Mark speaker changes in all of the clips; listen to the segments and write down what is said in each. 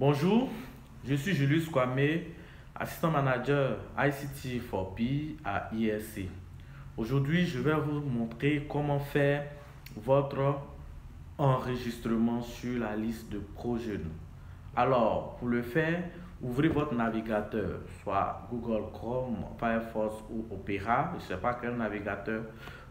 Speaker 1: Bonjour, je suis Julius Kwame, assistant manager ICT for P à ISC. Aujourd'hui, je vais vous montrer comment faire votre enregistrement sur la liste de ProJeunes. Alors, pour le faire, ouvrez votre navigateur, soit Google Chrome, Firefox ou Opera. Je ne sais pas quel navigateur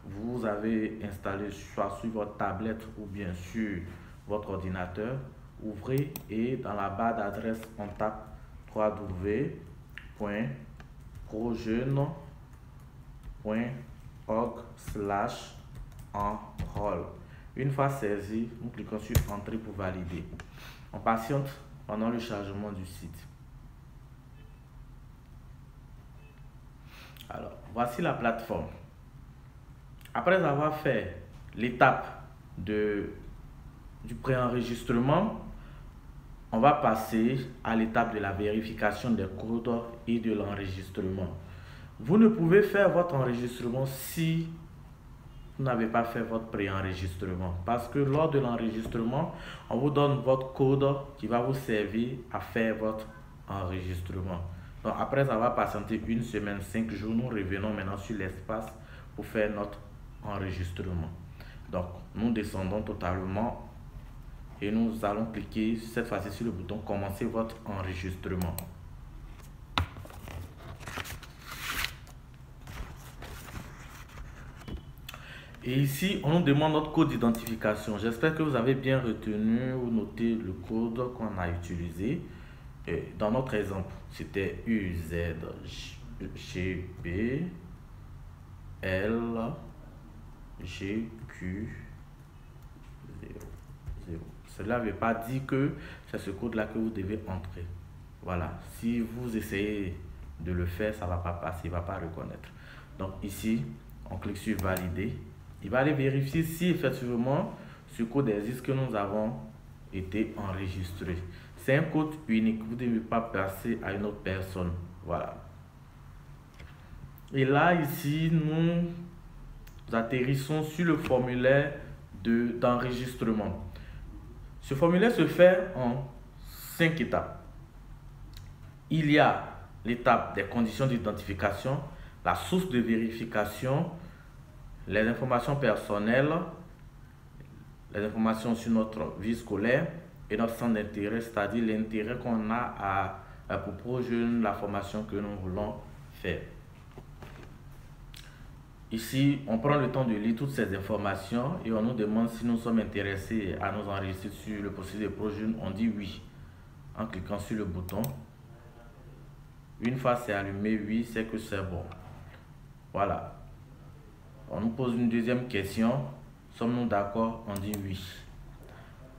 Speaker 1: vous avez installé, soit sur votre tablette ou bien sur votre ordinateur. Ouvrez et dans la barre d'adresse, on tape www.projeune.org/enroll. Une fois saisi, nous cliquons sur Entrée pour valider. On patiente pendant le chargement du site. Alors, voici la plateforme. Après avoir fait l'étape du préenregistrement, on va passer à l'étape de la vérification des codes et de l'enregistrement. Vous ne pouvez faire votre enregistrement si vous n'avez pas fait votre préenregistrement, parce que lors de l'enregistrement, on vous donne votre code qui va vous servir à faire votre enregistrement. Donc après avoir patienté une semaine, 5 jours, nous revenons maintenant sur l'espace pour faire notre enregistrement. Donc nous descendons totalement et nous allons cliquer cette fois-ci sur le bouton commencer votre enregistrement. Et ici, on nous demande notre code d'identification. J'espère que vous avez bien retenu ou noté le code qu'on a utilisé. Et dans notre exemple, c'était UZGB LGQ0. Cela ne veut pas dire que c'est ce code-là que vous devez entrer. Voilà. Si vous essayez de le faire, ça ne va pas passer, il ne va pas reconnaître. Donc ici, on clique sur valider. Il va aller vérifier si effectivement ce code existe, que nous avons été enregistrés. C'est un code unique. Vous ne devez pas passer à une autre personne. Voilà. Et là, ici, nous atterrissons sur le formulaire d'enregistrement. Ce formulaire se fait en 5 étapes. Il y a l'étape des conditions d'identification, la source de vérification, les informations personnelles, les informations sur notre vie scolaire et notre centre d'intérêt, c'est-à-dire l'intérêt qu'on a pour ProJeunes, la formation que nous voulons faire. Ici, on prend le temps de lire toutes ces informations et on nous demande si nous sommes intéressés à nous enregistrer sur le processus de ProJeunes. On dit oui en cliquant sur le bouton. Une fois c'est allumé, oui, c'est que c'est bon. Voilà. On nous pose une deuxième question. Sommes-nous d'accord? On dit oui.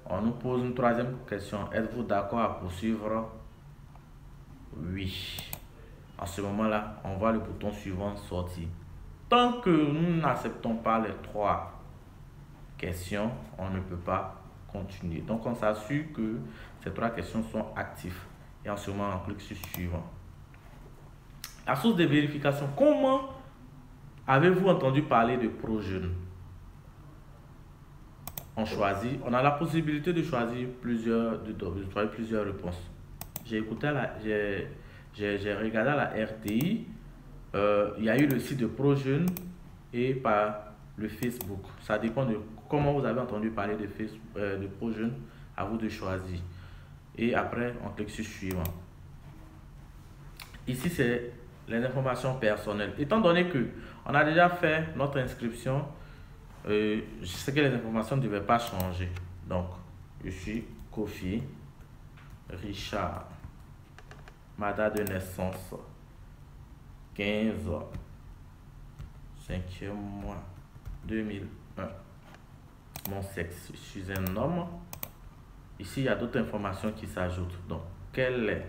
Speaker 1: On nous pose une troisième question. Êtes-vous d'accord à poursuivre? Oui. En ce moment-là, on voit le bouton suivant sortir. Tant que nous n'acceptons pas les 3 questions, on ne peut pas continuer. Donc, on s'assure que ces 3 questions sont actives. Et en ce moment, on clique sur suivant. La source de vérification. Comment avez-vous entendu parler de ProJeunes? On choisit. On a la possibilité de choisir plusieurs réponses. J'ai regardé à la RTI. Il y a eu le site de ProJeunes et par le Facebook. Ça dépend de comment vous avez entendu parler de ProJeunes. À vous de choisir. Et après, on clique sur suivant. Ici, c'est les informations personnelles. Étant donné que on a déjà fait notre inscription, je sais que les informations ne devaient pas changer. Donc, je suis Kofi Richard. Ma date de naissance 15 5e mois 2001. Mon sexe, je suis un homme. Ici, il y a d'autres informations qui s'ajoutent. Donc, quelle est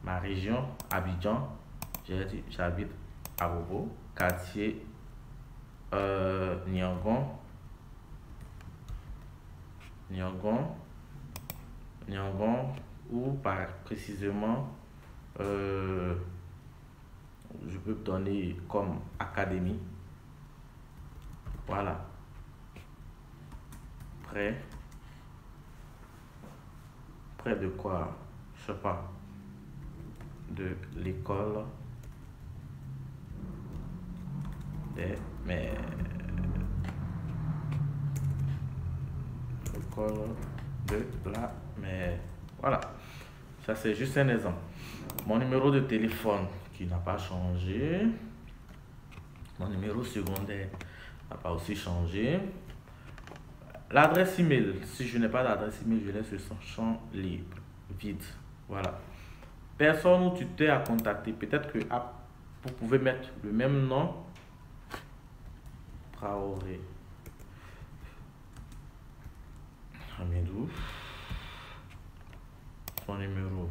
Speaker 1: ma région? Abidjan. J'habite à Bobo, quartier Niangon, ou précisément je peux donner comme académie. Voilà. près de quoi? Je sais pas. De l'école des mères. L'école de la mère. Voilà. Ça, c'est juste un exemple. Mon numéro de téléphone qui n'a pas changé. Mon numéro secondaire n'a pas aussi changé. L'adresse email, si je n'ai pas d'adresse email, je laisse ce champ libre, vide. Voilà. Personne ou tuteur à contacter. Peut-être que vous pouvez mettre le même nom. Traoré. Hamidou. Son numéro.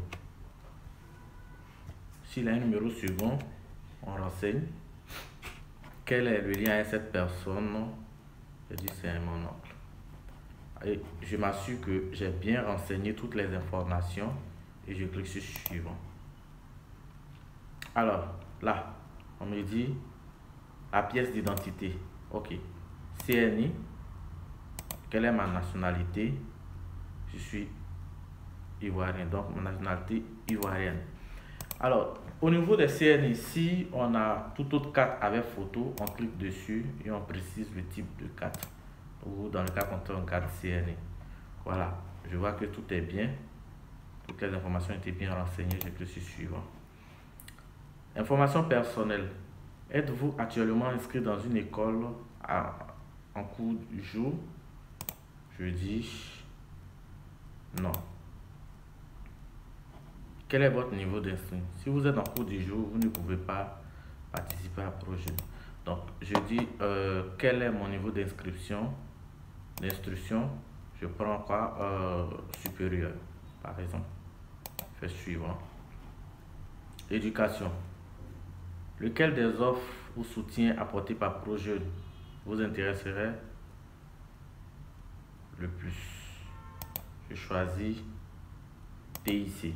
Speaker 1: S'il a un numéro second, on renseigne. Quel est le lien avec cette personne? Je dis c'est mon oncle. Et je m'assure que j'ai bien renseigné toutes les informations et je clique sur suivant. Alors là, on me dit la pièce d'identité. Ok. CNI. Quelle est ma nationalité? Je suis ivoirien, donc ma nationalité ivoirienne. Alors, au niveau des CNI, si on a toute autre carte avec photo, on clique dessus et on précise le type de carte. Ou dans le cas qu'on une carte CNI. Voilà, je vois que tout est bien. Toutes les informations étaient bien renseignées, je clique sur suivant. Information personnelle. Êtes-vous actuellement inscrit dans une école en cours du jour? Je dis non. Quel est votre niveau d'inscription? Si vous êtes en cours du jour, vous ne pouvez pas participer à projet. Donc, je dis quel est mon niveau d'inscription? D'instruction, je prends quoi? Supérieur, par exemple. Fait suivant. Éducation. Lequel des offres ou soutiens apportés par projet vous intéresserait le plus? Je choisis TIC.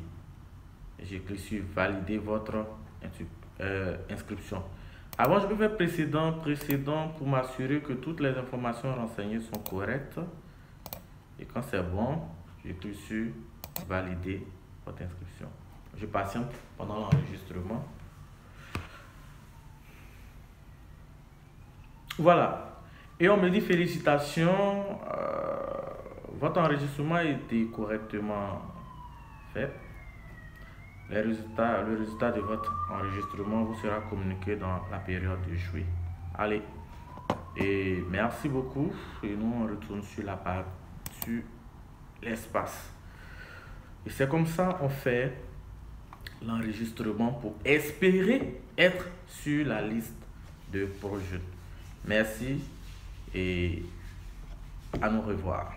Speaker 1: Je clique sur valider votre inscription. Avant, je peux faire précédent pour m'assurer que toutes les informations renseignées sont correctes. Et quand c'est bon, je clique sur valider votre inscription. Je patiente pendant l'enregistrement. Voilà. Et on me dit félicitations, votre enregistrement a été correctement fait. Le résultat de votre enregistrement vous sera communiqué dans la période de juillet. Allez, et merci beaucoup. Et nous, on retourne sur la page, sur l'espace. Et c'est comme ça on fait l'enregistrement pour espérer être sur la liste de projets. Merci et à nous revoir.